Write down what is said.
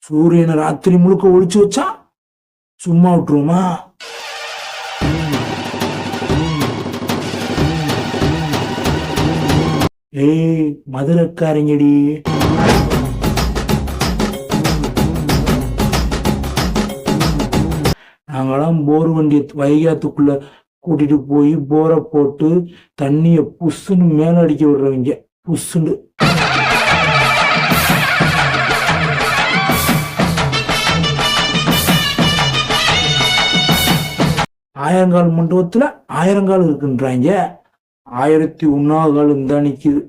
சூரியனை ராத்திரி முழுக்க ஒழிச்சு வச்சா சும்மா விட்டுருவோமா? ஏய் மதுரைக்காரங்கடி, நாங்களாம் போர் வண்டிய வைகாத்துக்குள்ள கூட்டிட்டு போய் போரை போட்டு தண்ணிய புஷ்ஷுன்னு மேல அடிக்க விடுறவங்க. புஷ்ஷுன்னு ஆயிரங்கால் மண்டபத்துல ஆயிரங்கால் இருக்குன்றாங்க. 1001 கால் தான் நிக்குது.